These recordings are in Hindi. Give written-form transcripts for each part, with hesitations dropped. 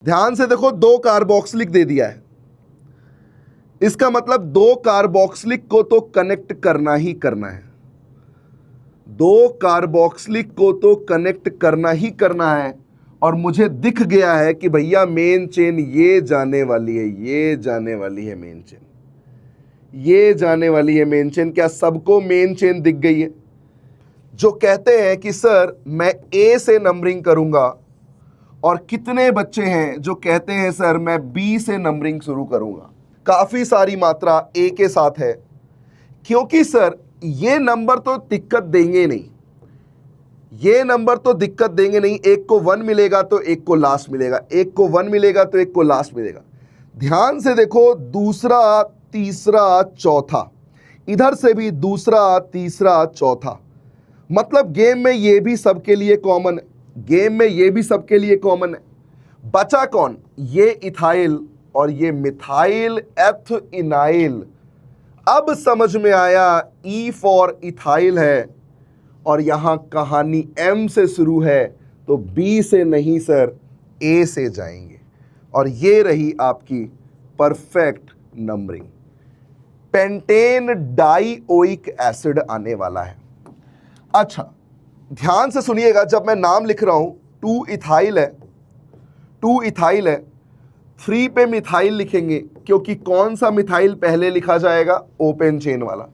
ध्यान से देखो, 2 कार्बोक्सिलिक दे दिया है। इसका मतलब 2 कार्बोक्सिलिक को तो कनेक्ट करना ही करना है। 2 कार्बोक्सिलिक को तो कनेक्ट करना ही करना है। और मुझे दिख गया है कि भैया मेन चेन ये जाने वाली है, ये जाने वाली है मेन चेन, ये जाने वाली है मेन चेन। क्या सबको मेन चेन दिख गई है? जो कहते हैं कि सर मैं ए से नंबरिंग करूंगा, और कितने बच्चे हैं जो कहते हैं सर मैं बी से नंबरिंग शुरू करूंगा। काफी सारी मात्रा ए के साथ है, क्योंकि सर ये नंबर तो दिक्कत देंगे नहीं, ये नंबर तो दिक्कत देंगे नहीं। एक को 1 मिलेगा तो एक को लास्ट मिलेगा, एक को 1 मिलेगा तो एक को लास्ट मिलेगा। ध्यान से देखो, दूसरा, तीसरा, चौथा, इधर से भी दूसरा, तीसरा, चौथा, मतलब गेम में ये भी सबके लिए कॉमन है, गेम में ये भी सबके लिए कॉमन है। बचा कौन? ये इथाइल और ये मिथाइल एथिनाइल। अब समझ में आया, ई फॉर इथाइल है और यहां कहानी एम से शुरू है, तो बी से नहीं सर ए से जाएंगे। और ये रही आपकी perfect numbering. Pentane dioic acid आने वाला है। अच्छा, ध्यान से सुनिएगा, जब मैं नाम लिख रहा हूं, 2 इथाइल है, 2 इथाइल है, 3 पे मिथाइल लिखेंगे, क्योंकि कौन सा मिथाइल पहले लिखा जाएगा? ओपन चेन वाला।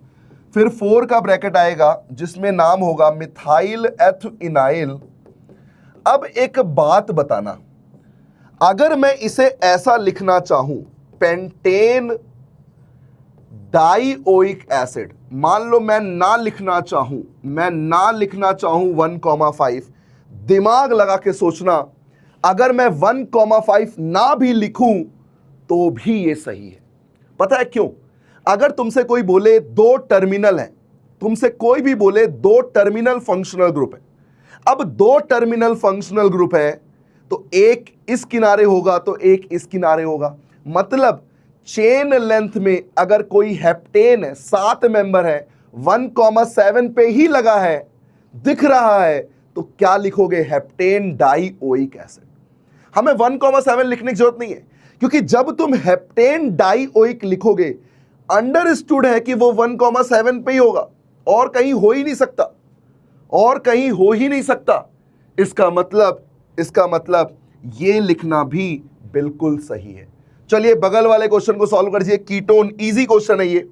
फिर 4 का ब्रैकेट आएगा जिसमें नाम होगा मिथाइल एथिनाइल। अब एक बात बताना, अगर मैं इसे ऐसा लिखना चाहूं, पेंटेन डाइओइक एसिड, मान लो मैं ना लिखना चाहूं, मैं ना लिखना चाहूं 1,5, दिमाग लगा के सोचना, अगर मैं 1,5 ना भी लिखूं तो भी ये सही है। पता है क्यों? अगर तुमसे कोई बोले 2 टर्मिनल है, तुमसे कोई भी बोले 2 टर्मिनल फंक्शनल ग्रुप है, अब 2 टर्मिनल फंक्शनल ग्रुप है तो एक इस किनारे होगा तो एक इस किनारे होगा। मतलब चेन लेंथ में अगर कोई हेप्टेन है, 7 मेंबर है, 1,7 पे ही लगा है, दिख रहा है, तो क्या लिखोगे? Heptane dioic acid. हमें 1,7 लिखने की जरूरत नहीं है, क्योंकि जब तुम हेप्टेन डाइओइक लिखोगे, अंडरस्टूड है कि वो 1,7 पे ही होगा, और कहीं हो ही नहीं सकता, और कहीं हो ही नहीं सकता। इसका मतलब ये लिखना भी बिल्कुल सही है। चलिए बगल वाले क्वेश्चन को सॉल्व कर दीजिए। कीटोन, इजी क्वेश्चन है ये,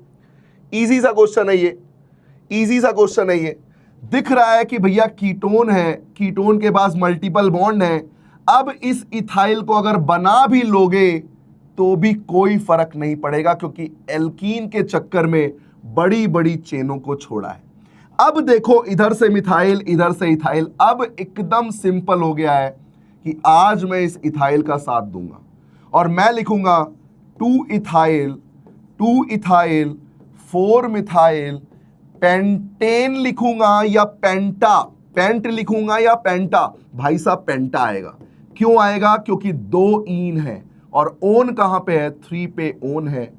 इजी सा क्वेश्चन है ये, इजी सा क्वेश्चन है ये। दिख रहा है कि भैया कीटोन है, कीटोन के पास मल्टीपल बॉन्ड है। अब इस इथाइल को अगर बना भी लोगे तो भी कोई फर्क नहीं पड़ेगा, क्योंकि एल्कीन के चक्कर में बड़ी बड़ी चेनों को छोड़ा है। अब देखो, इधर से मिथाइल, इधर से इथाइल। अब एकदम सिंपल हो गया है कि आज मैं इस इथाइल का साथ दूंगा और मैं लिखूंगा 2 इथाइल 4 मिथाइल, पेंटेन लिखूंगा या पेंटा, पेंट लिखूंगा या पेंटा? भाई साहब पेंटा आएगा। क्यों आएगा? क्योंकि 2 ईन है और ओन कहां पे है? 3 पे ओन है,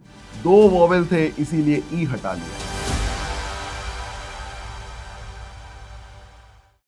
2 वोवेल थे, इसीलिए ई हटा लिया।